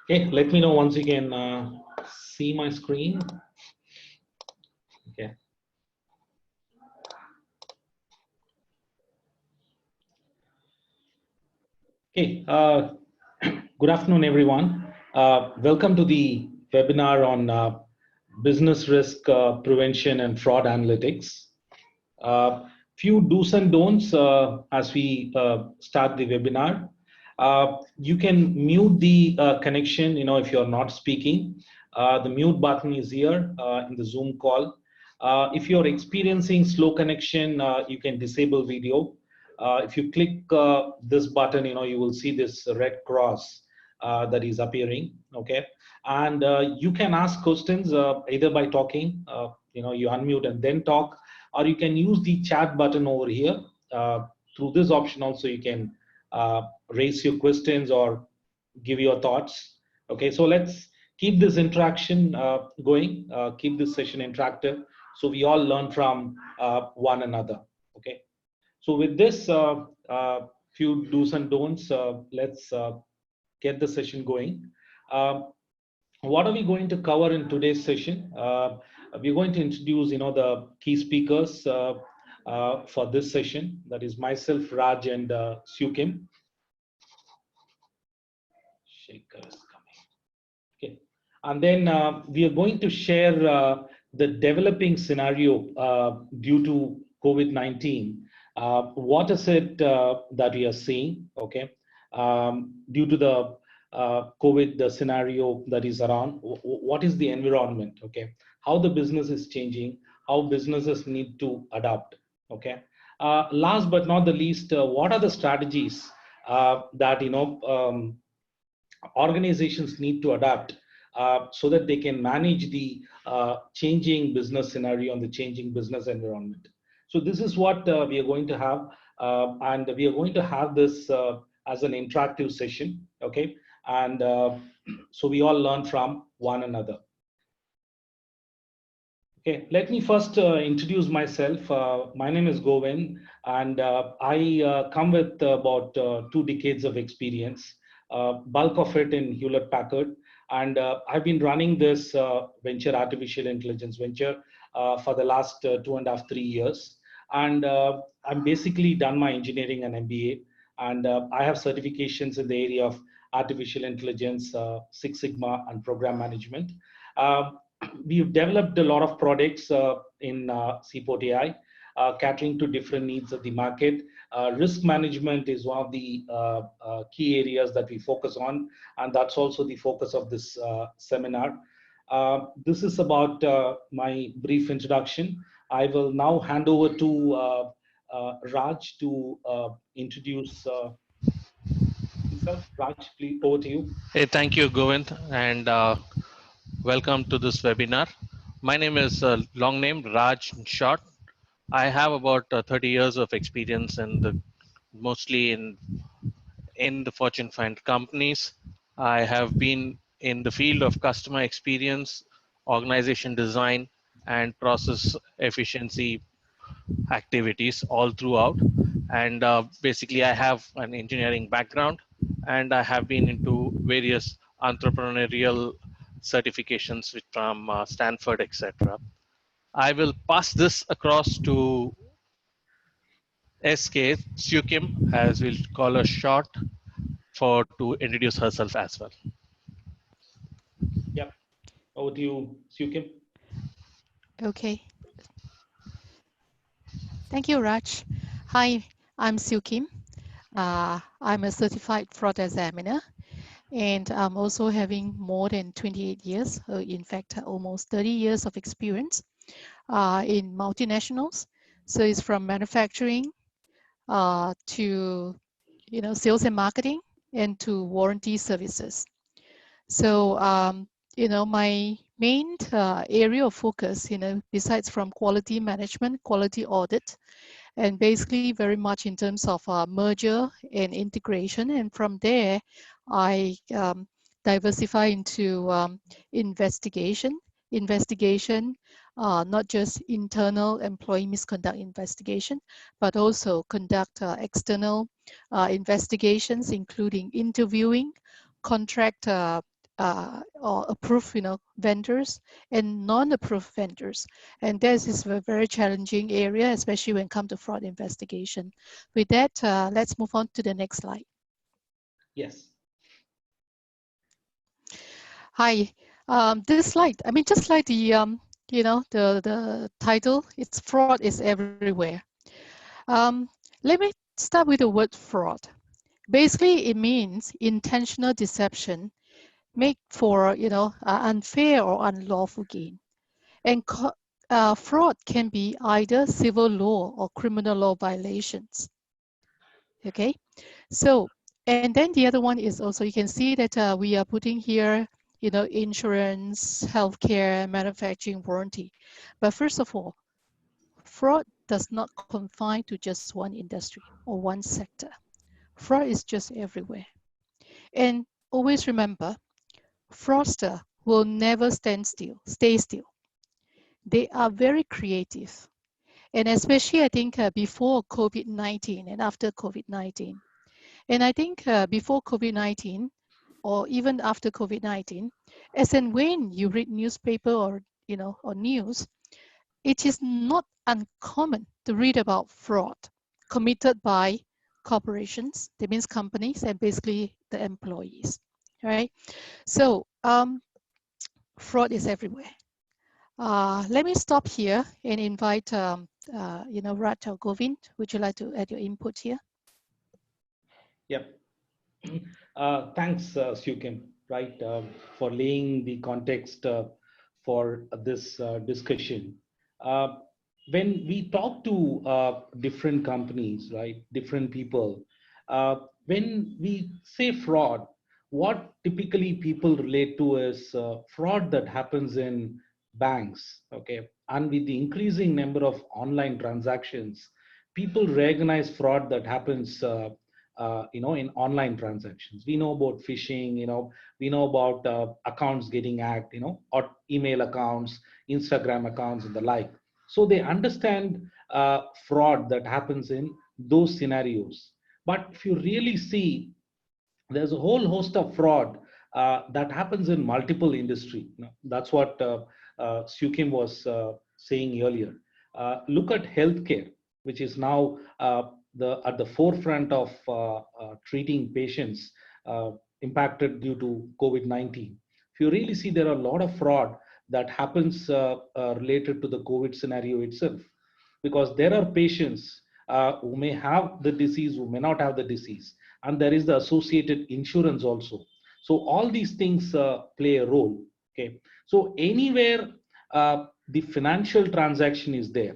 Okay, let me know once you can see my screen. Okay. Okay, good afternoon, everyone. Welcome to the webinar on business risk prevention and fraud analytics. Few do's and don'ts as we start the webinar. You can mute the connection, if you're not speaking. The mute button is here in the Zoom call. If you're experiencing slow connection, you can disable video. If you click this button, you will see this red cross that is appearing. Okay, and you can ask questions either by talking. You unmute and then talk, or you can use the chat button over here. Through this option also, you can raise your questions or give your thoughts. Okay, so let's keep this interaction going, keep this session interactive, so we all learn from one another. Okay, so with this few do's and don'ts, let's get the session going. What are we going to cover in today's session? We're going to introduce, the key speakers for this session. That is myself, Raj, and Sue Kim. Shaker is coming. Okay, and then we are going to share the developing scenario due to COVID-19. What is it that we are seeing? Okay, due to the COVID the scenario that is around, what is the environment? Okay, how the business is changing, how businesses need to adapt. Okay, last but not the least, what are the strategies that organizations need to adapt so that they can manage the changing business scenario and the changing business environment. So this is what we are going to have, and we are going to have this as an interactive session. Okay, and so we all learn from one another. Okay, let me first introduce myself. My name is Govind, and I come with about 2 decades of experience, bulk of it in Hewlett Packard. And I've been running this venture, artificial intelligence venture, for the last 2.5, 3 years. And I'm basically done my engineering and MBA. And I have certifications in the area of artificial intelligence, Six Sigma, and program management. We've developed a lot of products in Seaport AI, catering to different needs of the market. Risk management is one of the key areas that we focus on, and that's also the focus of this seminar. This is about my brief introduction. I will now hand over to Raj to introduce himself. Raj, please, over to you. Hey, thank you, Govind, and welcome to this webinar. My name is long name Raj in short. I have about 30 years of experience in mostly in the Fortune 500 companies. I have been in the field of customer experience, organization design, and process efficiency activities all throughout. And basically, I have an engineering background, and I have been into various entrepreneurial certifications from Stanford, etc. I will pass this across to SK Sukim, as we'll call her short, to introduce herself as well. Yep. Over to you, Sue Kim. Okay. Thank you, Raj. Hi, I'm Sue Kim. I'm a certified fraud examiner, and I'm also having more than 28 years, in fact, almost 30 years of experience in multinationals. So it's from manufacturing to sales and marketing and to warranty services. So my main area of focus, besides from quality management, quality audit, and basically very much in terms of merger and integration. And from there, I diversify into investigation, not just internal employee misconduct investigation, but also conduct external investigations, including interviewing, contract or approved, vendors and non-approved vendors. And this is a very challenging area, especially when it comes to fraud investigation. With that, let's move on to the next slide. Yes. Hi, this slide, I mean, just like the title, it's fraud is everywhere. Let me start with the word fraud. Basically, it means intentional deception made for, unfair or unlawful gain. And fraud can be either civil law or criminal law violations. Okay, so, and then the other one is also, you can see that we are putting here, insurance, healthcare, manufacturing, warranty. But first of all, fraud does not confine to just one industry or one sector. Fraud is just everywhere. And always remember, fraudster will never stay still. They are very creative. And especially, I think, before COVID-19 and after COVID-19. And I think before COVID-19 or even after COVID-19, as and when you read newspaper or, or news, it is not uncommon to read about fraud committed by corporations, that means companies, and basically the employees, right? So fraud is everywhere. Let me stop here and invite, Raj or Govind. Would you like to add your input here? Yep. Thanks, Siew Kim, right, for laying the context for this discussion. Uh, when we talk to different companies, right, different people, when we say fraud, what typically people relate to is fraud that happens in banks, okay? And with the increasing number of online transactions, people recognize fraud that happens in online transactions. We know about phishing, we know about accounts getting hacked, or email accounts, Instagram accounts, and the like. So they understand fraud that happens in those scenarios. But if you really see, there's a whole host of fraud that happens in multiple industry. That's what Siew Kim was saying earlier. Look at healthcare, which is now at the forefront of treating patients impacted due to COVID-19. If you really see, there are a lot of fraud that happens related to the COVID scenario itself, because there are patients who may have the disease, who may not have the disease, and there is the associated insurance also. So all these things play a role. Okay, so anywhere the financial transaction is there,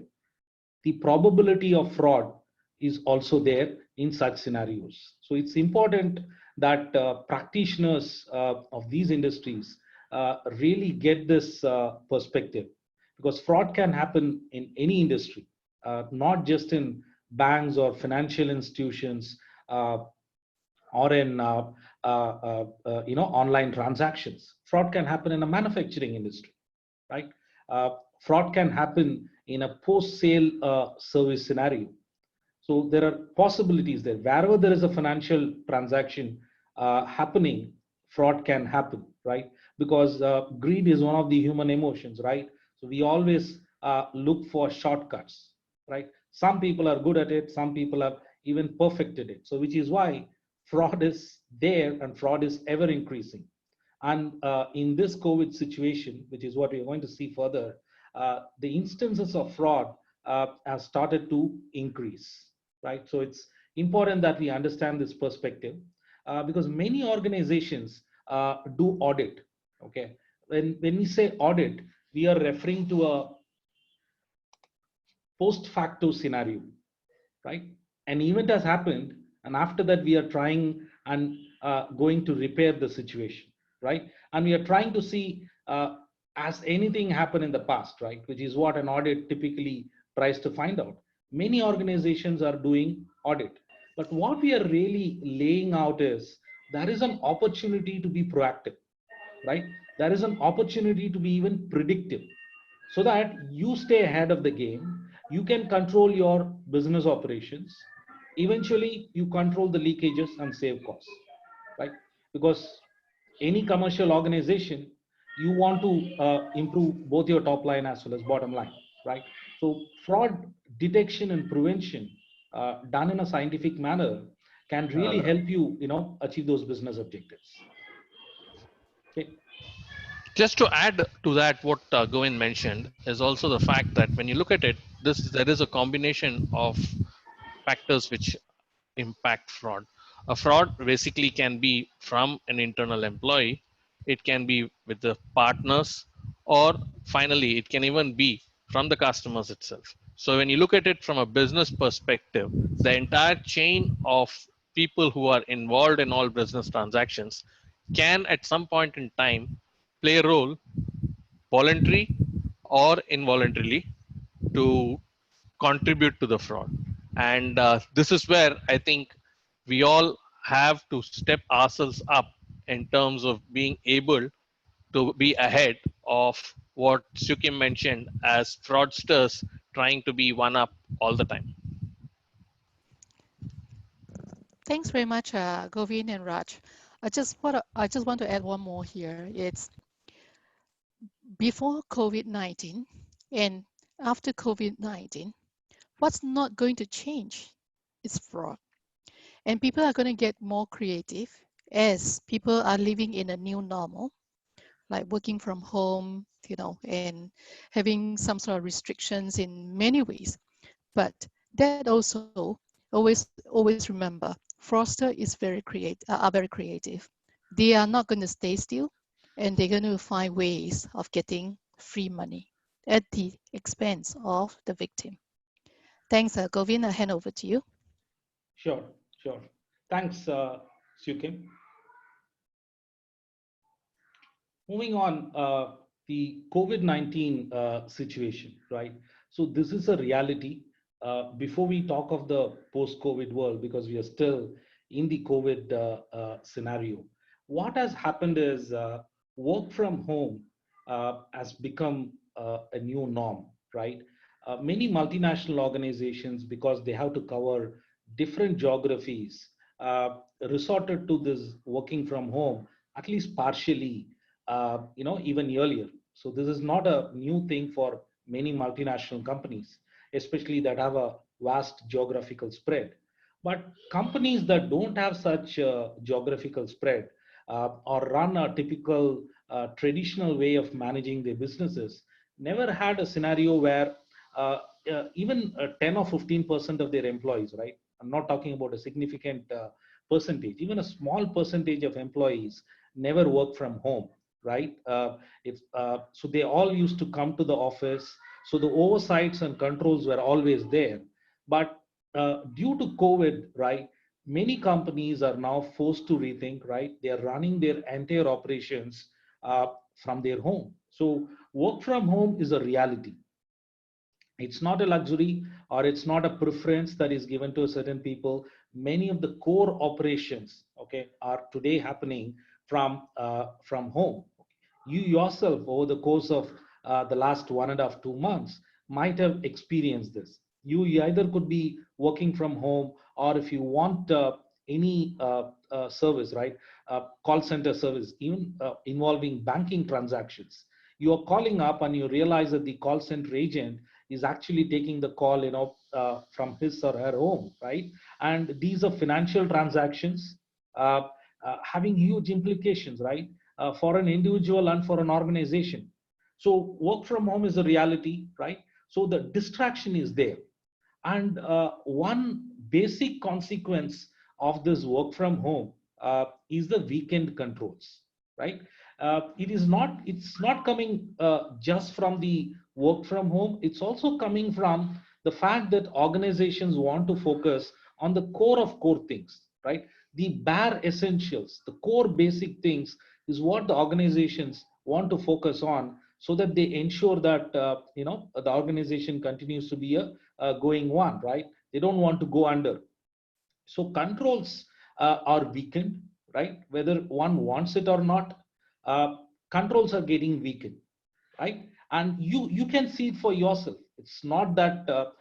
the probability of fraud is also there in such scenarios. So it's important that practitioners of these industries really get this perspective, because fraud can happen in any industry, not just in banks or financial institutions, or in online transactions. Fraud can happen in a manufacturing industry, right? Fraud can happen in a post-sale service scenario. So there are possibilities there. Wherever there is a financial transaction happening, fraud can happen, right? Because greed is one of the human emotions, right? So we always look for shortcuts, right? Some people are good at it, some people have even perfected it. So which is why fraud is there, and fraud is ever increasing. And in this COVID situation, which is what we're going to see further, the instances of fraud have started to increase, right? So it's important that we understand this perspective, because many organizations do audit, okay? When we say audit, we are referring to a post facto scenario, right? An event has happened, and after that we are trying and going to repair the situation, right? And we are trying to see has anything happened in the past, right? Which is what an audit typically tries to find out. Many organizations are doing audit, but what we are really laying out is there is an opportunity to be proactive, right? There is an opportunity to be even predictive, so that you stay ahead of the game. You can control your business operations. Eventually you control the leakages and save costs, right? Because any commercial organization, you want to improve both your top line as well as bottom line, right? So fraud detection and prevention done in a scientific manner can really help you, achieve those business objectives. Okay. Just to add to that, what Govind mentioned is also the fact that when you look at it, there is a combination of factors which impact fraud. A fraud basically can be from an internal employee, it can be with the partners, or finally, it can even be from the customers itself. So, when you look at it from a business perspective, the entire chain of people who are involved in all business transactions can at some point in time play a role, voluntary or involuntarily, to contribute to the fraud. And this is where I think we all have to step ourselves up in terms of being able to be ahead of what Sukim mentioned as fraudsters trying to be one up all the time. Thanks very much, Govin and Raj. I just want to add one more here. It's before COVID-19 and after COVID-19, what's not going to change is fraud. And people are going to get more creative as people are living in a new normal, like working from home, and having some sort of restrictions in many ways. But that also always remember, fraudster are very creative. They are not going to stay still, and they're going to find ways of getting free money at the expense of the victim. Thanks, Govin. I hand over to you. Sure, sure. Thanks, Sukim. Moving on, the COVID-19 situation, right? So this is a reality. Before we talk of the post-COVID world, because we are still in the COVID scenario, what has happened is work from home has become a new norm, right? Many multinational organizations, because they have to cover different geographies, resorted to this working from home, at least partially, even earlier. So this is not a new thing for many multinational companies, especially that have a vast geographical spread. But companies that don't have such geographical spread or run a typical traditional way of managing their businesses never had a scenario where even 10 or 15% of their employees, right? I'm not talking about a significant percentage, even a small percentage of employees never work from home, right? So they all used to come to the office. So the oversights and controls were always there. But due to COVID, right, many companies are now forced to rethink, right? They are running their entire operations from their home. So work from home is a reality. It's not a luxury, or it's not a preference that is given to certain people. Many of the core operations, okay, are today happening from home. You yourself, over the course of the last 1.5 2 months, might have experienced this. You either could be working from home, or if you want any service, right, call center service, even involving banking transactions, you are calling up and you realize that the call center agent is actually taking the call, from his or her home, right? And these are financial transactions having huge implications, right, for an individual and for an organization. So work from home is a reality, right? So the distraction is there. And one basic consequence of this work from home is the weekend controls, right? It's not coming just from the work from home. It's also coming from the fact that organizations want to focus on the core of core things, right? The bare essentials, the core basic things is what the organizations want to focus on, so that they ensure that the organization continues to be a going one, right? They don't want to go under. So controls are weakened, right? Whether one wants it or not, controls are getting weakened, right? And you can see it for yourself. It's not that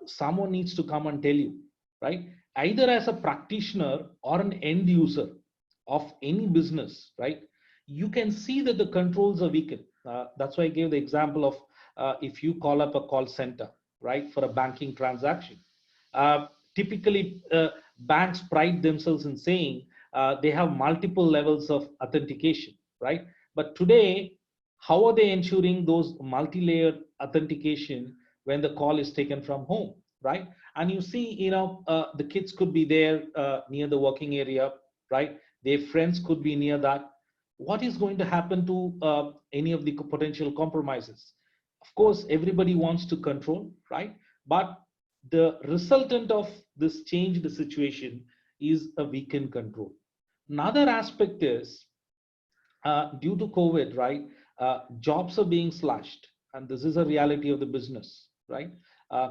someone needs to come and tell you, right? Either as a practitioner or an end user of any business, right? you can see that the controls are weakened. That's why I gave the example of if you call up a call center, right, for a banking transaction. Typically, banks pride themselves in saying they have multiple levels of authentication, right? But today, how are they ensuring those multi-layered authentication when the call is taken from home, right? And you see, the kids could be there near the working area, right? Their friends could be near that. What is going to happen to any of the potential compromises? Of course, everybody wants to control, right? But the resultant of this changed situation is a weakened control. Another aspect is due to COVID, right? Jobs are being slashed, and this is a reality of the business, right?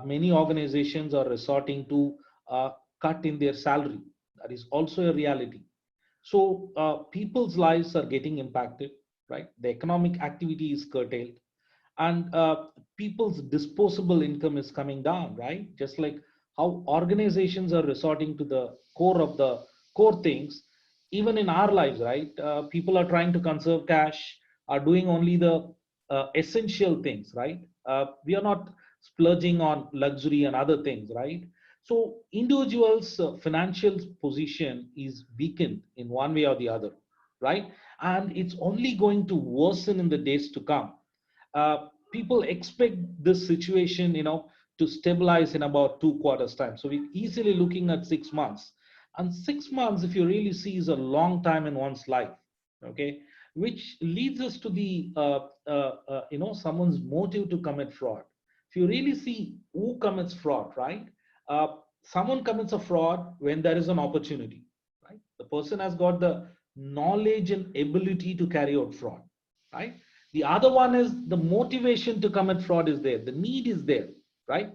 Many organizations are resorting to cut in their salary. That is also a reality. So people's lives are getting impacted, right? The economic activity is curtailed, and people's disposable income is coming down, right? Just like how organizations are resorting to the core of the core things, even in our lives, right? People are trying to conserve cash, are doing only the essential things, right? We are not splurging on luxury and other things, right? So individuals' financial position is weakened in one way or the other, right? And it's only going to worsen in the days to come. People expect this situation, to stabilize in about 2 quarters time. So we're easily looking at 6 months, and 6 months, if you really see, is a long time in one's life. Okay, which leads us to the someone's motive to commit fraud. If you really see who commits fraud, right? Uh, Someone commits a fraud when there is an opportunity, right? The person has got the knowledge and ability to carry out fraud, right? The other one is the motivation to commit fraud is there. The need is there, right?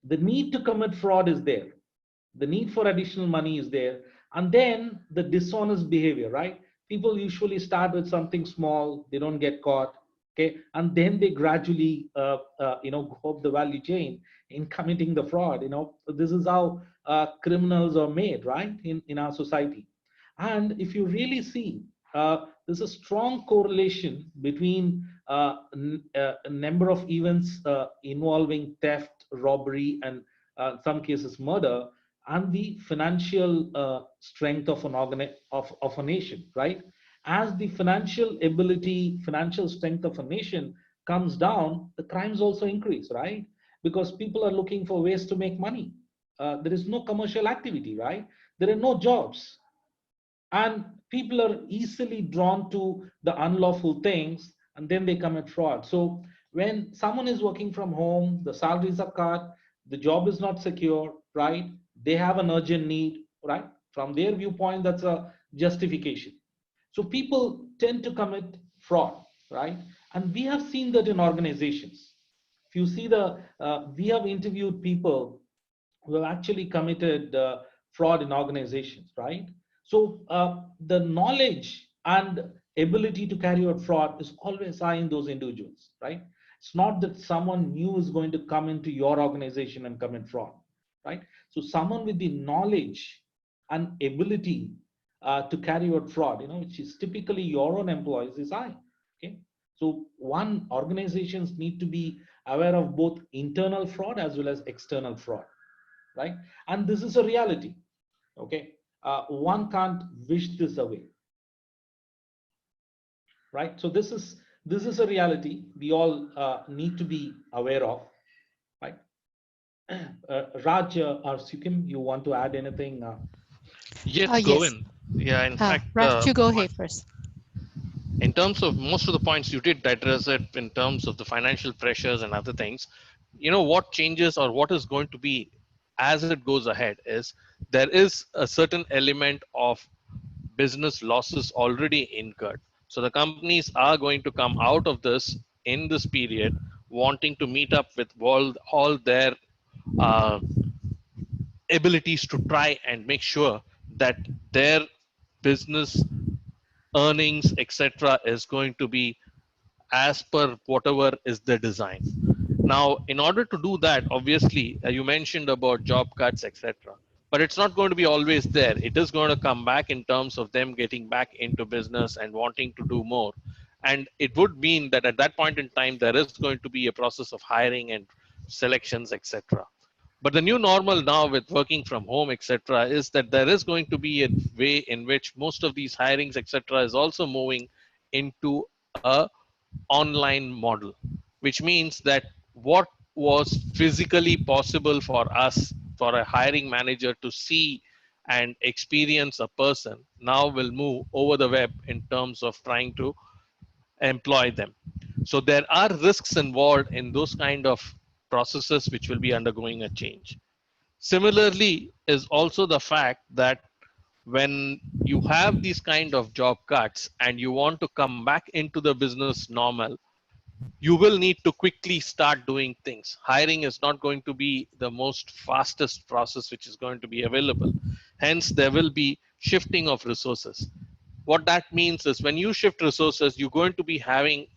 The need to commit fraud is there. The need for additional money is there. And then the dishonest behavior, right? People usually start with something small, they don't get caught, okay? And then they gradually, go up the value chain in committing the fraud. This is how criminals are made, right? In our society. And if you really see, there's a strong correlation between a number of events involving theft, robbery, and some cases murder, and the financial strength of of a nation, right? As the financial ability, financial strength of a nation comes down, the crimes also increase, right? Because people are looking for ways to make money. There is no commercial activity, right? There are no jobs, and people are easily drawn to the unlawful things, and then they commit fraud. So when someone is working from home, the salaries are cut, the job is not secure, right? They have an urgent need, right? From their viewpoint, that's a justification. So people tend to commit fraud, right? And we have seen that in organizations. If you see we have interviewed people who have actually committed fraud in organizations, right? So the knowledge and ability to carry out fraud is always high in those individuals, right? It's not that someone new is going to come into your organization and commit fraud, right? So someone with the knowledge and ability to carry out fraud, which is typically your own employees, is high. Okay, so one organizations need to be aware of both internal fraud as well as external fraud, right? And this is a reality. Okay, one can't wish this away, right? So this is a reality we all need to be aware of, right? Raj or Sukim, you want to add anything? Yes, Yes. Govind. Yeah, in fact, Raj, you go ahead first. in terms of most of the points you did address it in terms of the financial pressures and other things. What changes or what is going to be as it goes ahead is there is a certain element of business losses already incurred. So the companies are going to come out of this in this period wanting to meet up with all their uh, abilities to try and make sure that their business earnings etc is going to be as per whatever is the design. Now in order to do that, obviously you mentioned about job cuts etc, but it's not going to be always there. It is going to come back in terms of them getting back into business and wanting to do more. And it would mean that at that point in time, there is going to be a process of hiring and selections, etc. But the new normal now with working from home, etc., is that there is going to be a way in which most of these hirings, etc., is also moving into a online model, which means that what was physically possible for us, for a hiring manager to see and experience a person, now will move over the web in terms of trying to employ them. So there are risks involved in those kind of processes which will be undergoing a change. Similarly, is also the fact that when you have these kind of job cuts and you want to come back into the business normal, you will need to quickly start doing things. Hiring is not going to be the most fastest process which is going to be available. Hence, there will be shifting of resources. What that means is when you shift resources, you're going to be having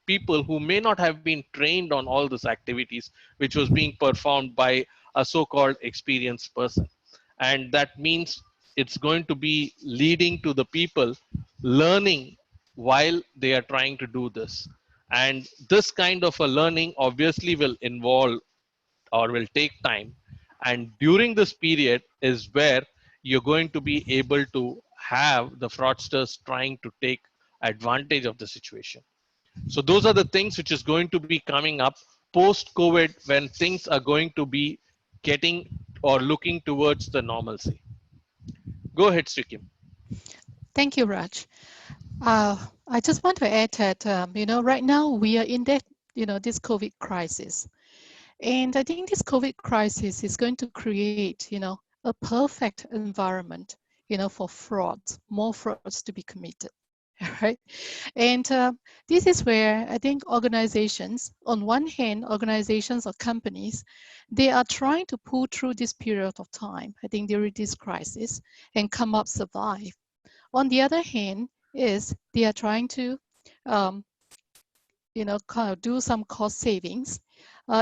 people who may not have been trained on all these activities which was being performed by a so-called experienced person. And that means it's going to be leading to the people learning while they are trying to do this. And this kind of a learning obviously will involve or will take time. And during this period is where you're going to be able to have the fraudsters trying to take advantage of the situation. So those are the things which is going to be coming up post COVID, when things are going to be getting or looking towards the normalcy. Go ahead, Sikim. Thank you, Raj. I just want to add that, right now we are in that, this COVID crisis. And I think this COVID crisis is going to create, a perfect environment, for frauds, more frauds to be committed, right? And this is where I think organizations, on one hand, organizations or companies, they are trying to pull through this period of time, I think during this crisis, and come up survive. On the other hand, is they are trying to, um, kind of do some cost savings.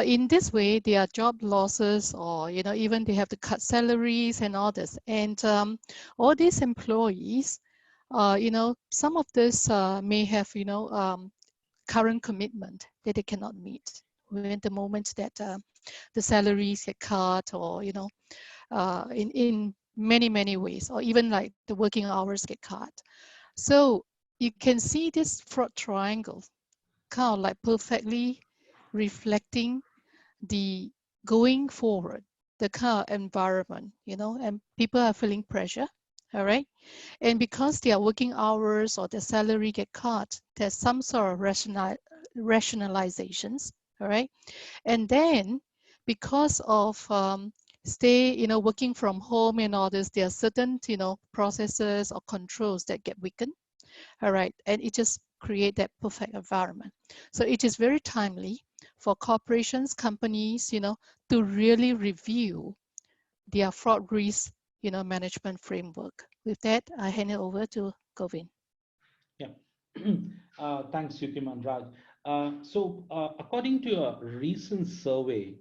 In this way, there are job losses, or even they have to cut salaries and all this. And all these employees, some of this may have current commitment that they cannot meet when the moment that the salaries get cut, or in many ways, or even like the working hours get cut. So you can see this fraud triangle kind of like perfectly reflecting the going forward, the kind of environment, and people are feeling pressure, all right? And because their working hours or their salary get cut, there's some sort of rationalizations, all right? And then because of working from home and all this, there are certain, processes or controls that get weakened, all right? And it just create that perfect environment. So it is very timely for corporations, companies, to really review their fraud risk, management framework. With that, I hand it over to Govin. Yeah. Thanks, Yukim and Raj. According to a recent survey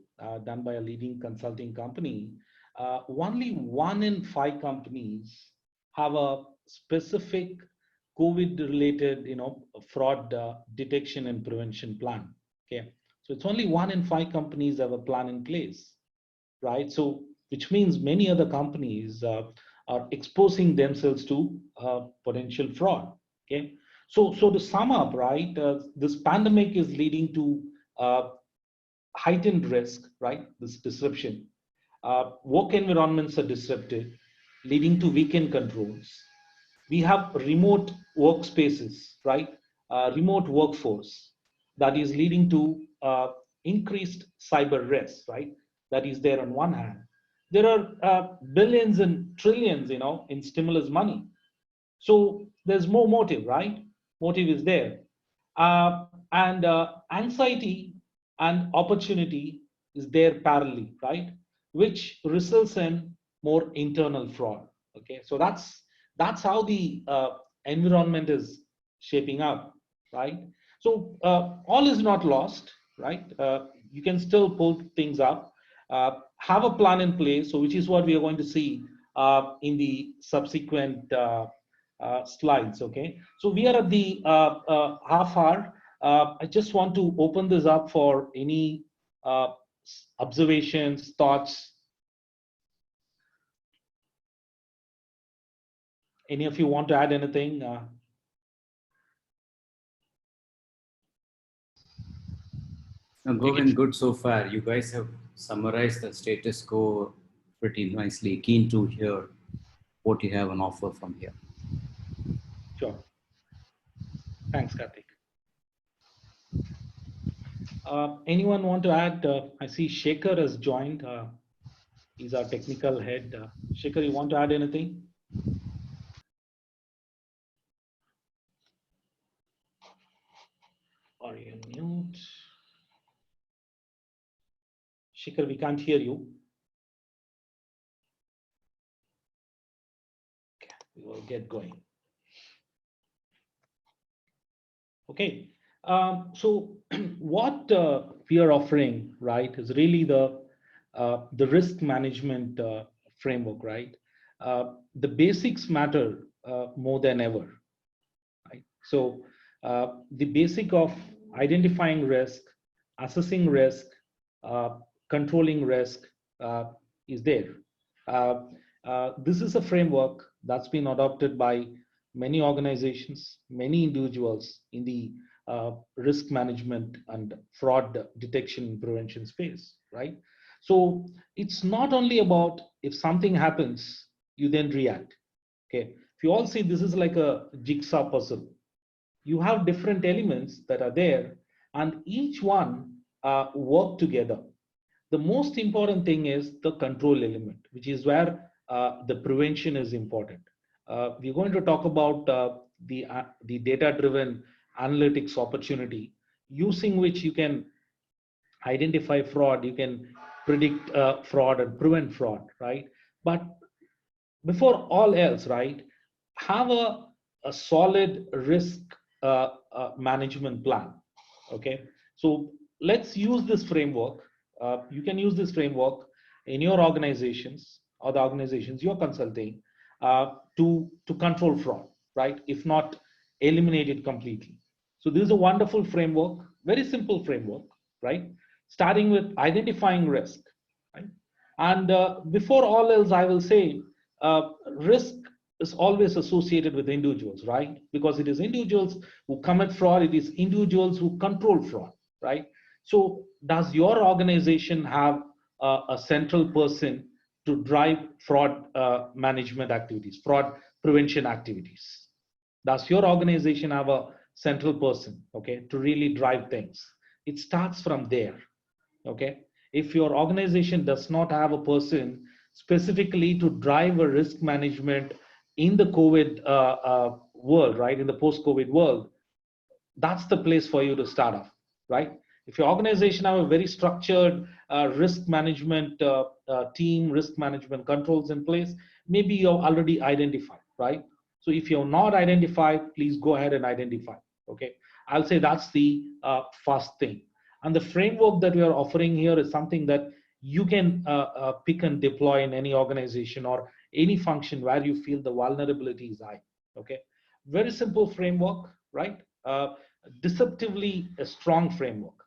done by a leading consulting company, only 1 in 5 companies have a specific COVID-related, fraud detection and prevention plan. Okay, so it's only 1 in 5 companies have a plan in place, right? So, which means many other companies are exposing themselves to potential fraud. Okay, so to sum up, right, this pandemic is leading to heightened risk, right? This disruption. Work environments are disrupted, leading to weakened controls. We have remote workspaces, right? Remote workforce that is leading to increased cyber risk, right? That is there on one hand. There are billions and trillions, in stimulus money. So there's more motive, right? Motive is there. And anxiety and opportunity is there parallelly, right? Which results in more internal fraud. Okay, so that's how the environment is shaping up, right? So all is not lost, right? You can still pull things up. have a plan in place. So which is what we are going to see in the subsequent slides. Okay, so we are at the half hour. I just want to open this up for any observations, thoughts. Any of you want to add anything? Govind, good so far. You guys have summarized the status quo pretty nicely. Keen to hear what you have on offer from here. Sure. Thanks, Karthik. Anyone want to add? I see Shekhar has joined. He's our technical head. Shekhar, you want to add anything? Are you mute? Shekhar, we can't hear you. Okay, we will get going. Okay, so what we are offering, right, is really the risk management framework, right? The basics matter more than ever, right? So the basic of identifying risk, assessing risk, controlling risk is there. This is a framework that's been adopted by many organizations, many individuals in the risk management and fraud detection and prevention space, right? So it's not only about if something happens, you then react. Okay, if you all see, this is like a jigsaw puzzle. You have different elements that are there, and each one work together. The most important thing is the control element, which is where the prevention is important. We're going to talk about the data-driven analytics opportunity, using which you can identify fraud, you can predict fraud and prevent fraud, right? But before all else, right, have a solid risk management plan. Okay, so let's use this framework. You can use this framework in your organizations or the organizations you're consulting to control fraud, right? If not eliminate it completely. So this is a wonderful framework, very simple framework, right? Starting with identifying risk, right? And before all else, I will say risk is always associated with individuals, right? Because it is individuals who commit fraud, it is individuals who control fraud, right? So does your organization have a central person to drive fraud management activities, fraud prevention activities? Does your organization have a central person, okay, to really drive things? It starts from there, okay? If your organization does not have a person specifically to drive a risk management in the COVID world, right, in the post-COVID world, that's the place for you to start off, right? If your organization have a very structured risk management team, risk management controls in place, maybe you're already identified, right? So if you're not identified, please go ahead and identify, okay? I'll say that's the first thing. And the framework that we are offering here is something that you can pick and deploy in any organization or any function where you feel the vulnerability is high, okay? Very simple framework, right? Deceptively a strong framework,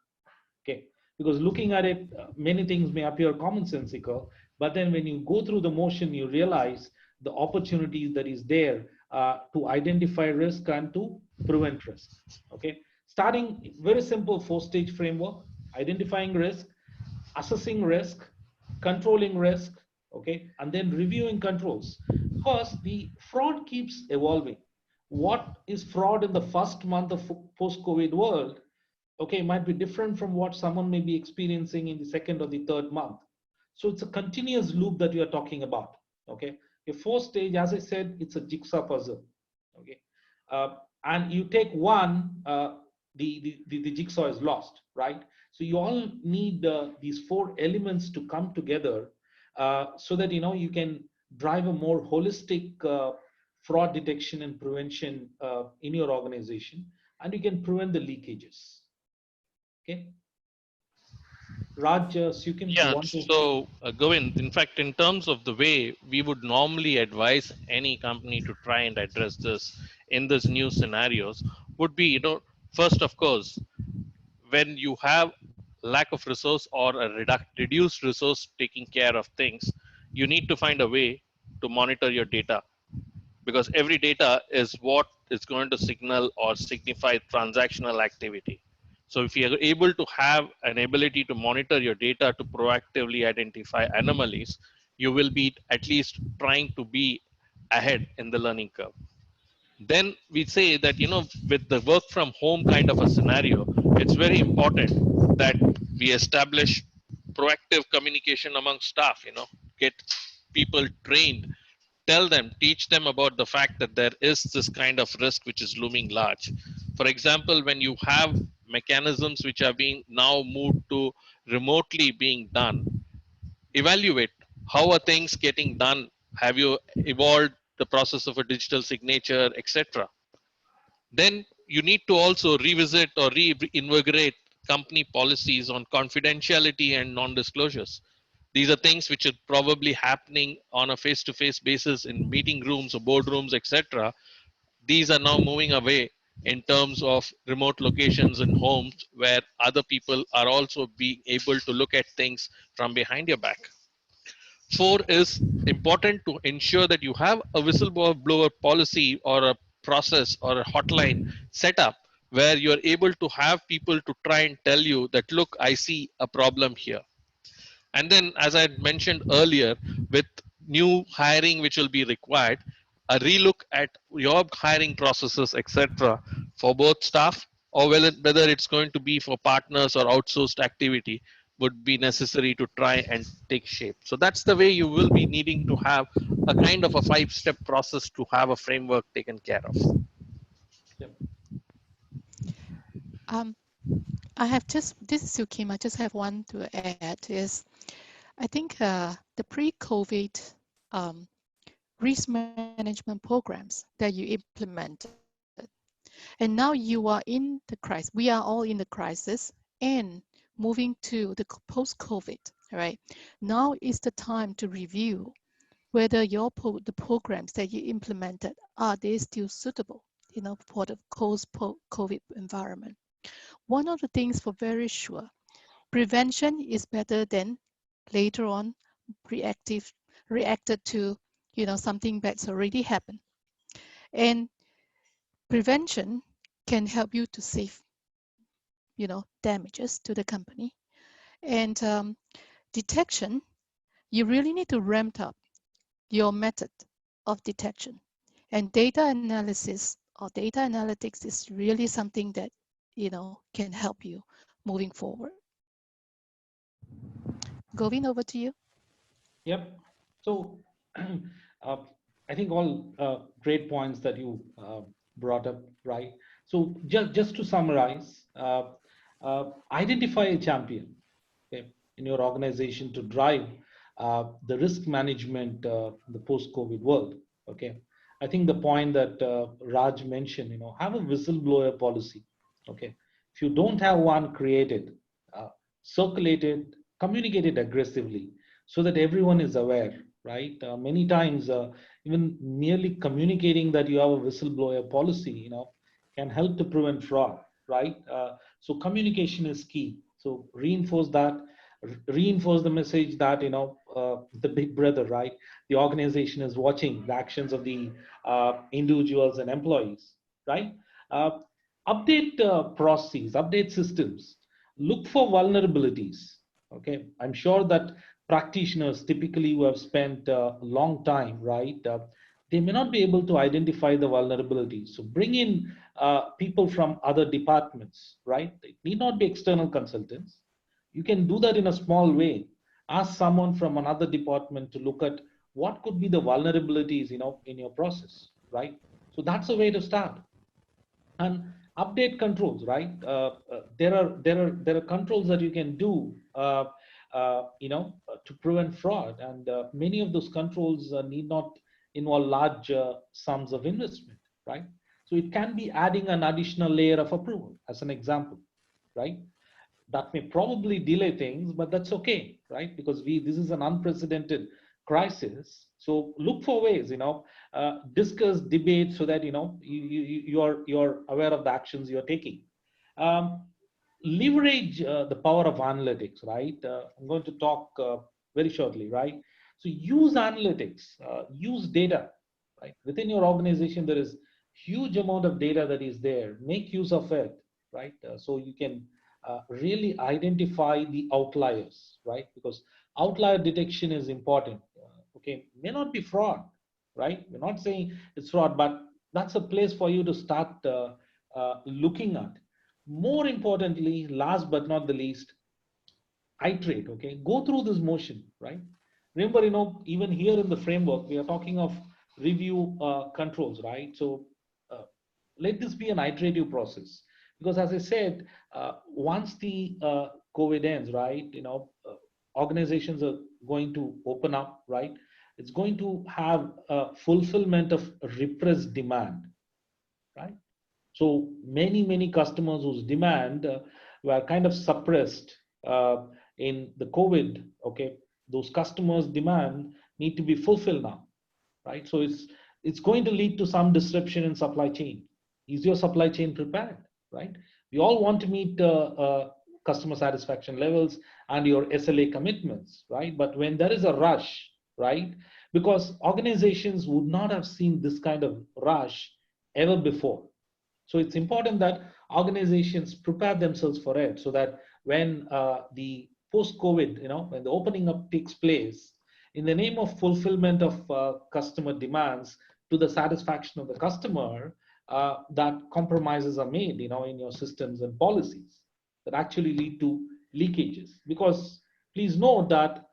okay? Because looking at it, many things may appear commonsensical, but then when you go through the motion, you realize the opportunities that is there to identify risk and to prevent risk, okay? Starting very simple 4-stage framework: identifying risk, assessing risk, controlling risk, okay, and then reviewing controls. Because the fraud keeps evolving. What is fraud in the first month of post-COVID world, okay, might be different from what someone may be experiencing in the second or the third month. So it's a continuous loop that we are talking about, okay? A 4-stage, as I said, it's a jigsaw puzzle, okay? And you take one, the jigsaw is lost, right? So you all need these 4 elements to come together so that, you know, you can drive a more holistic fraud detection and prevention in your organization, and you can prevent the leakages, okay? Raj, Sukim, you Yeah, want to? so Govind, in fact, in terms of the way we would normally advise any company to try and address this in this new scenarios would be, first, of course, when you have lack of resource or a reduced resource taking care of things, you need to find a way to monitor your data, because every data is what is going to signal or signify transactional activity. So if you are able to have an ability to monitor your data to proactively identify anomalies, you will be at least trying to be ahead in the learning curve. Then we say that, with the work from home kind of a scenario, it's very important that we establish proactive communication among staff, get people trained, tell them, teach them about the fact that there is this kind of risk which is looming large. For example, when you have mechanisms which are being now moved to remotely being done, evaluate how are things getting done. Have you evolved the process of a digital signature, etc.? Then you need to also revisit or reinvigorate company policies on confidentiality and non-disclosures. These are things which are probably happening on a face-to-face basis in meeting rooms or boardrooms, etc. These are now moving away in terms of remote locations and homes where other people are also being able to look at things from behind your back. Four is important to ensure that you have a whistleblower policy or a process or a hotline set up where you're able to have people to try and tell you that, look, I see a problem here. And then, as I mentioned earlier, with new hiring which will be required, a relook at your hiring processes, etc., for both staff or whether it's going to be for partners or outsourced activity would be necessary to try and take shape. So that's the way you will be needing to have a kind of a 5-step process to have a framework taken care of. Yep. Um, I have just, this is Sukim, I just have one to add is, I think the pre-COVID risk management programs that you implemented, and now you are in the crisis, we are all in the crisis and moving to the post-COVID, right? Now is the time to review whether the programs that you implemented, are they still suitable, for the post-COVID environment. One of the things for very sure, prevention is better than later on reacted to, something that's already happened. And prevention can help you to save, damages to the company. And detection, you really need to ramp up your method of detection. And data analysis or data analytics is really something that, can help you moving forward. Govin, over to you. Yep. So I think all great points that you brought up, right? So just to summarize, identify a champion, okay, in your organization to drive the risk management in the post-COVID world. Okay. I think the point that Raj mentioned, have a whistleblower policy. Okay. If you don't have one, create it, circulate it, communicate it aggressively so that everyone is aware, right? Many times, even merely communicating that you have a whistleblower policy, can help to prevent fraud, right? So communication is key. So reinforce that, reinforce the message that, the big brother, right? The organization is watching the actions of the individuals and employees, right? Uh, Update processes, update systems, look for vulnerabilities. Okay, I'm sure that practitioners typically who have spent a long time, right, they may not be able to identify the vulnerabilities. So bring in people from other departments, right? It need not be external consultants. You can do that in a small way. Ask someone from another department to look at what could be the vulnerabilities, in your process, right? So that's a way to start. And update controls, right? There are controls that you can do, to prevent fraud, and many of those controls need not involve large sums of investment, right? So it can be adding an additional layer of approval, as an example, right? That may probably delay things, but that's okay, right? Because this is an unprecedented crisis. So look for ways, discuss, debate, so that you're aware of the actions you're taking. Um, Leverage the power of analytics, right? I'm going to talk very shortly, right? So use analytics, use data, right? Within your organization, there is huge amount of data that is there. Make use of it, right? So you can really identify the outliers, right? Because outlier detection is important. Okay, may not be fraud, right? We're not saying it's fraud, but that's a place for you to start looking at. More importantly, last but not the least, iterate. Okay, go through this motion, right? Remember, even here in the framework, we are talking of review controls, right? So let this be an iterative process, because as I said, once the COVID ends, right, organizations are going to open up, right? It's going to have a fulfillment of repressed demand, right? So many customers whose demand were kind of suppressed in the COVID. Okay, those customers' demand need to be fulfilled now, right? So it's going to lead to some disruption in supply chain. Is your supply chain prepared, right? We all want to meet customer satisfaction levels and your SLA commitments, right? But when there is a rush, right? Because organizations would not have seen this kind of rush ever before. So it's important that organizations prepare themselves for it, so that when the post-COVID, when the opening up takes place, in the name of fulfillment of customer demands to the satisfaction of the customer, that compromises are made, in your systems and policies that actually lead to leakages. Because please note that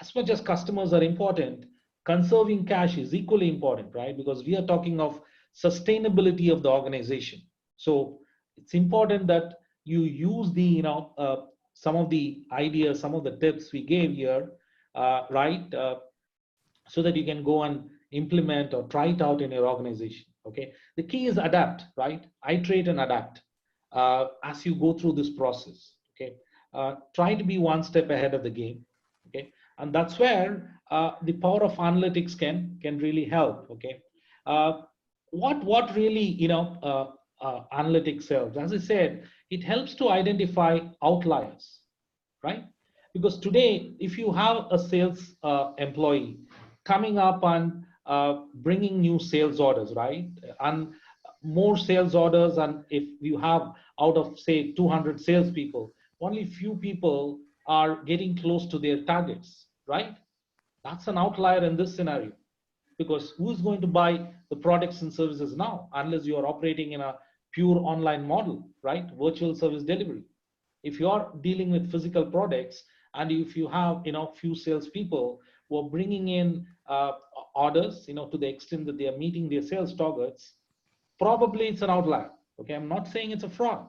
as much as customers are important, conserving cash is equally important, right? Because we are talking of sustainability of the organization. So it's important that you use the, some of the ideas, some of the tips we gave here, right? So that you can go and implement or try it out in your organization. Okay. The key is adapt, right? Iterate and adapt as you go through this process. Okay. Try to be one step ahead of the game. Okay. And that's where the power of analytics can really help. Okay. What really, analytics helps? As I said, it helps to identify outliers, right? Because today, if you have a sales employee coming up and bringing new sales orders, right, and more sales orders, and if you have out of say 200 salespeople, only few people are getting close to their targets, right? That's an outlier in this scenario, because who's going to buy the products and services now unless you are operating in a pure online model, right? Virtual service delivery. If you are dealing with physical products, and if you have few salespeople who are bringing in orders, to the extent that they are meeting their sales targets, probably it's an outlier. Okay, I'm not saying it's a fraud.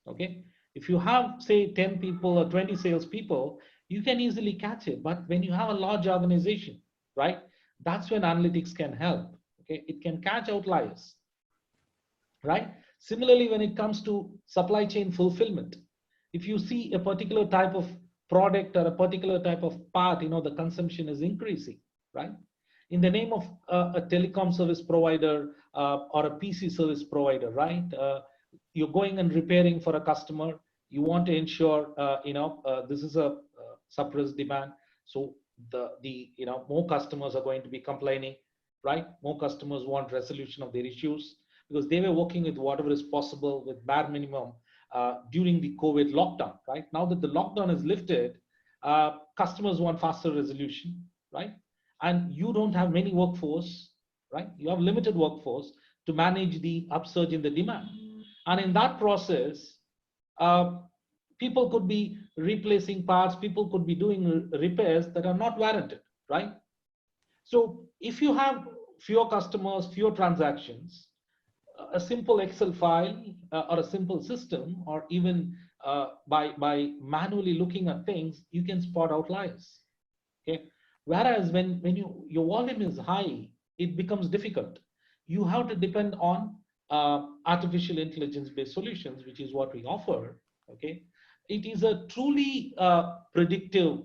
Okay, if you have say 10 people or 20 salespeople, you can easily catch it. But when you have a large organization, right, that's when analytics can help. Okay, it can catch outliers, right? Similarly, when it comes to supply chain fulfillment, if you see a particular type of product or a particular type of part, the consumption is increasing, right? In the name of a telecom service provider or a PC service provider, right? You're going and repairing for a customer. You want to ensure, this is a suppressed demand. So the more customers are going to be complaining, right? More customers want resolution of their issues, because they were working with whatever is possible with bare minimum during the COVID lockdown, right? Now that the lockdown is lifted, customers want faster resolution, right? And you don't have many workforce, right? You have limited workforce to manage the upsurge in the demand. And in that process, people could be replacing parts, people could be doing repairs that are not warranted, right? So if you have fewer customers, fewer transactions, a simple Excel file or a simple system, or even by manually looking at things, you can spot outliers. Okay. Whereas when your volume is high, it becomes difficult. You have to depend on artificial intelligence based solutions, which is what we offer. Okay. it is a truly predictive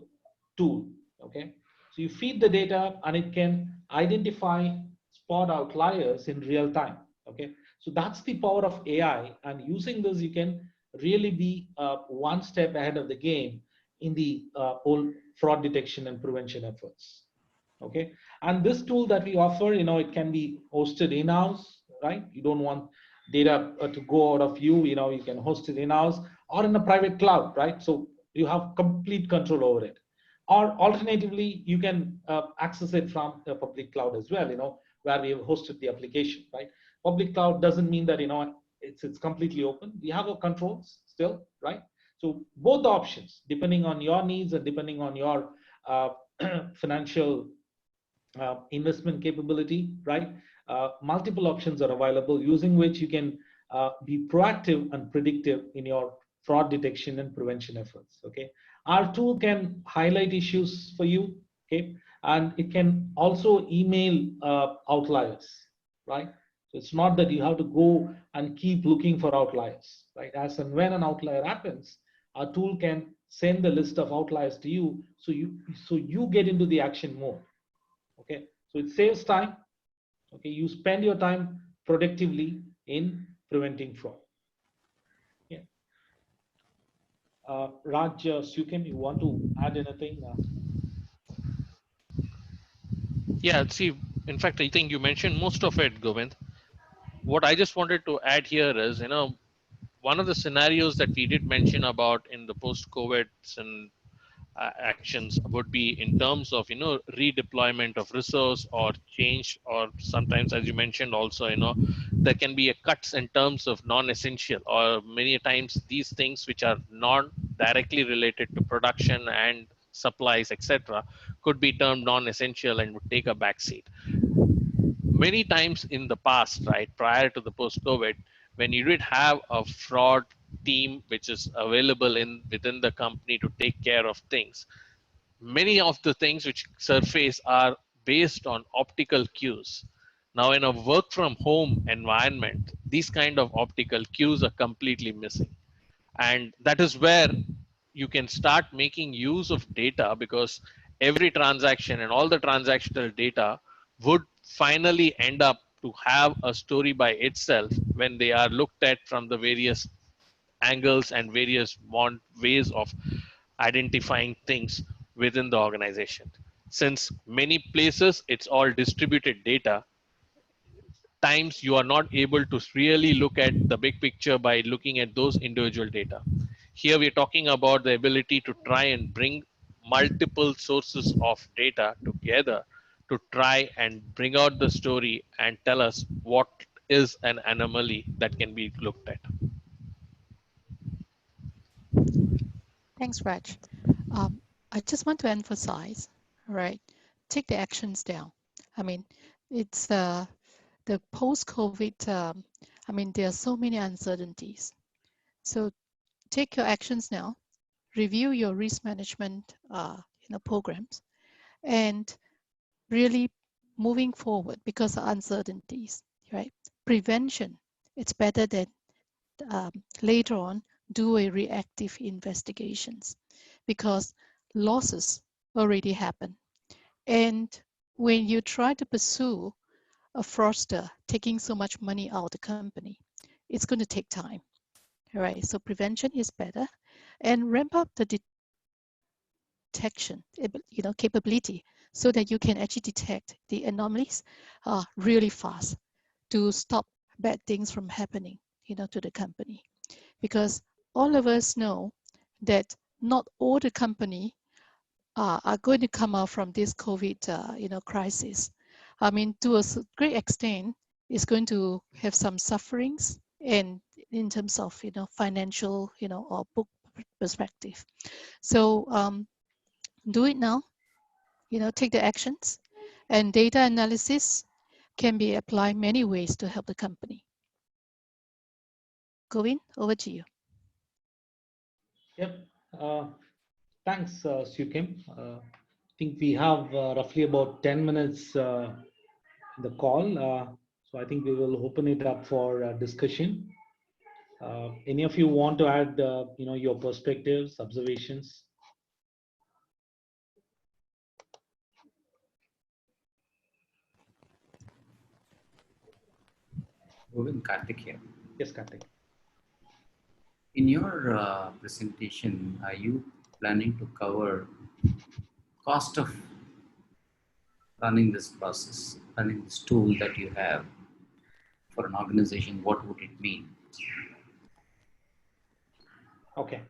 tool. Okay, so you feed the data and it can identify spot outliers in real time. Okay, so that's the power of AI, and using this you can really be one step ahead of the game in the whole fraud detection and prevention efforts. Okay, and this tool that we offer, it can be hosted in-house, right? You don't want data to go out of you, you can host it in-house or in a private cloud, right? So you have complete control over it. Or alternatively, you can access it from the public cloud as well, where we have hosted the application, right? Public cloud doesn't mean that, it's completely open. We have our controls still, right? So both options, depending on your needs and depending on your uh, financial investment capability, right? Multiple options are available using which you can be proactive and predictive in your fraud detection and prevention efforts. Okay, our tool can highlight issues for you. Okay, and it can also email outliers, right? So it's not that you have to go and keep looking for outliers, right? As and when an outlier happens, our tool can send the list of outliers to you, so you get into the action mode. Okay, so it saves time. Okay, you spend your time productively in preventing fraud. Yeah. Raj, Sukim, you want to add anything? Yeah, see, in fact, I think you mentioned most of it, Govind. What I just wanted to add here is, one of the scenarios that we did mention about in the post-COVID and actions would be in terms of redeployment of resource or change, or sometimes, as you mentioned also, there can be a cuts in terms of non-essential, or many times these things which are not directly related to production and supplies, etc., could be termed non-essential and would take a backseat. Many times in the past, right, prior to the post-COVID, when you did have a fraud team which is available in within the company to take care of things, many of the things which surface are based on optical cues. Now, in a work from home environment, these kind of optical cues are completely missing. And that is where you can start making use of data, because every transaction and all the transactional data would finally end up to have a story by itself when they are looked at from the various angles and various ways of identifying things within the organization. Since many places it's all distributed data, times you are not able to really look at the big picture by looking at those individual data. Here we're talking about the ability to try and bring multiple sources of data together to try and bring out the story and tell us what is an anomaly that can be looked at. Thanks, Raj. I just want to emphasize, right? Take the actions down. I mean, it's the post-COVID. I mean, there are so many uncertainties. So take your actions now. Review your risk management, programs, and really moving forward because of uncertainties, right? Prevention. It's better than later on do a reactive investigations, because losses already happen. And when you try to pursue a fraudster taking so much money out of the company, it's going to take time. All right, so prevention is better, and ramp up the detection, capability, so that you can actually detect the anomalies really fast to stop bad things from happening, to the company. Because all of us know that not all the company are going to come out from this COVID, crisis. I mean, to a great extent, it's going to have some sufferings, and in terms of financial, or book perspective. So do it now. Take the actions, and data analysis can be applied many ways to help the company. Govin, over to you. Yep. Thanks, Sukim. I think we have roughly about 10 minutes in the call. So I think we will open it up for discussion. Any of you want to add, your perspectives, observations? Govind, Karthik here. Yes, Karthik. In your presentation, are you planning to cover cost of running this process, running this tool that you have for an organization? What would it mean? Okay.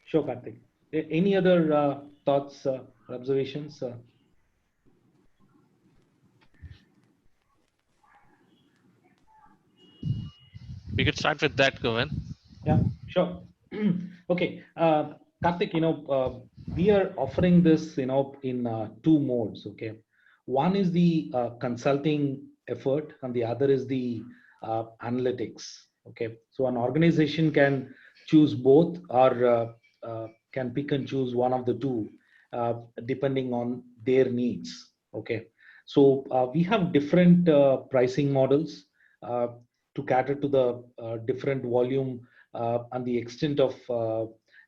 Sure, Karthik. Any other thoughts, observations? We could start with that, Govind. Yeah, sure. Okay, Karthik, we are offering this, in two modes. Okay, one is the consulting effort, and the other is the analytics. Okay, so an organization can choose both, or can pick and choose one of the two, depending on their needs. Okay, so we have different pricing models uh, to cater to the different volume and the extent of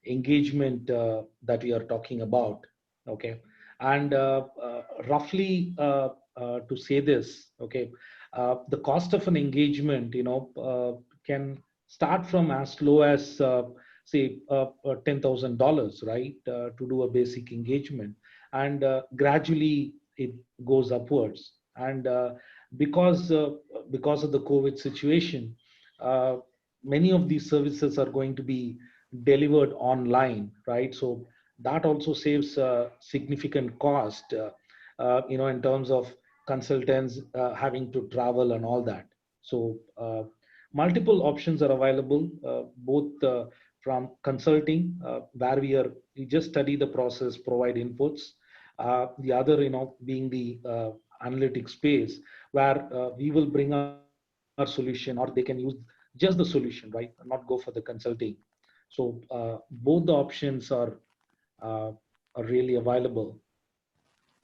engagement that we are talking about. Okay, and roughly to say this, okay, the cost of an engagement, can start from as low as say $10,000, right, to do a basic engagement, and gradually it goes upwards. And because of the COVID situation, uh, many of these services are going to be delivered online, right? So that also saves significant cost, in terms of consultants having to travel and all that. So multiple options are available, both from consulting, where we just study the process, provide inputs. The other, being the analytic space, where we will bring our solution, or they can use just the solution, right, not go for the consulting. So both the options uh, are really available.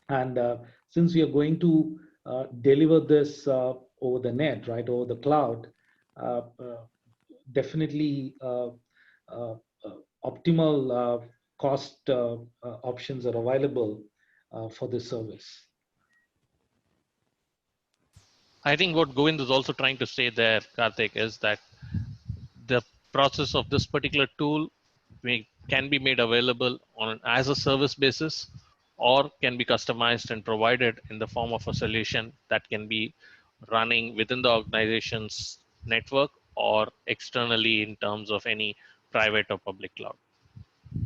And since we are going to deliver this over the net, right, over the cloud, definitely uh, optimal cost options are available for this service. I think what Govind is also trying to say there, Karthik, is that the process of this particular tool can be made available on an as a service basis, or can be customized and provided in the form of a solution that can be running within the organization's network or externally in terms of any private or public cloud.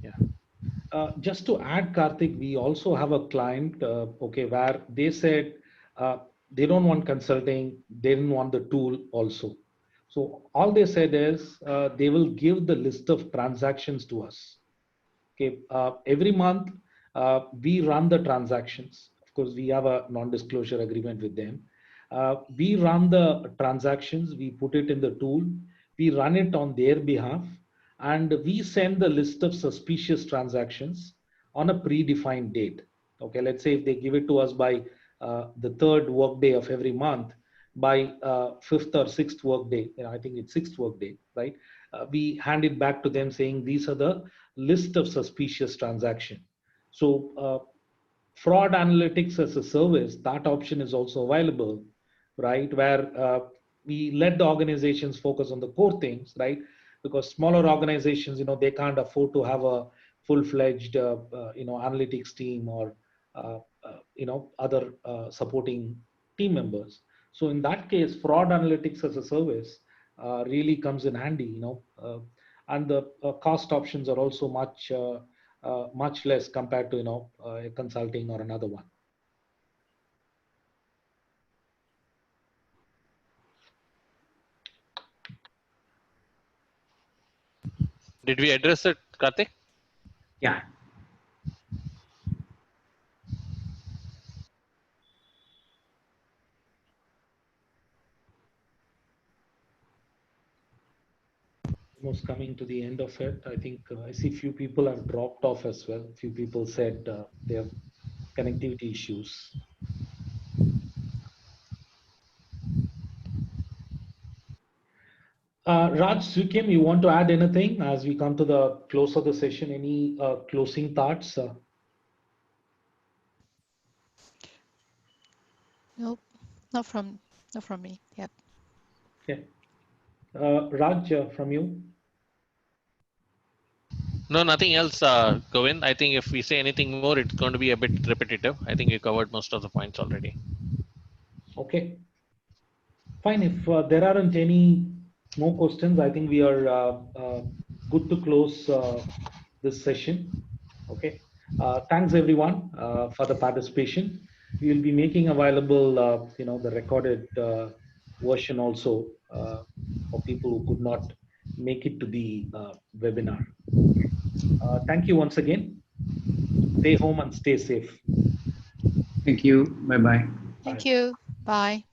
Yeah. Just to add, Karthik, we also have a client, okay, where they said they don't want consulting, they didn't want the tool also. So all they said is they will give the list of transactions to us. Okay, every month we run the transactions. Of course, we have a non-disclosure agreement with them. We run the transactions, we put it in the tool, we run it on their behalf, and we send the list of suspicious transactions on a predefined date. Okay, let's say if they give it to us by the third workday of every month, by fifth or sixth workday, I think it's sixth workday, right? We hand it back to them saying these are the list of suspicious transaction. So fraud analytics as a service, that option is also available, right? Where we let the organizations focus on the core things, right? Because smaller organizations, they can't afford to have a full-fledged, analytics team, or other supporting team members. So in that case, fraud analytics as a service really comes in handy, and the cost options are also much less compared to a consulting or another one. Did we address it, Karthik? Yeah. Almost coming to the end of it. I think I see few people have dropped off as well. Few people said they have connectivity issues. Raj, Sukim, you want to add anything as we come to the close of the session? Any closing thoughts? Nope, not from me. Yep. Okay. Raj, from you? No, nothing else, Govind. I think if we say anything more, it's going to be a bit repetitive. I think you covered most of the points already. Okay. Fine. If there aren't any more questions, I think we are good to close this session. Okay. Thanks everyone for the participation. We will be making available, the recorded version also for people who could not make it to the webinar. Thank you once again. Stay home and stay safe. Thank you. Bye-bye. Thank you. Bye.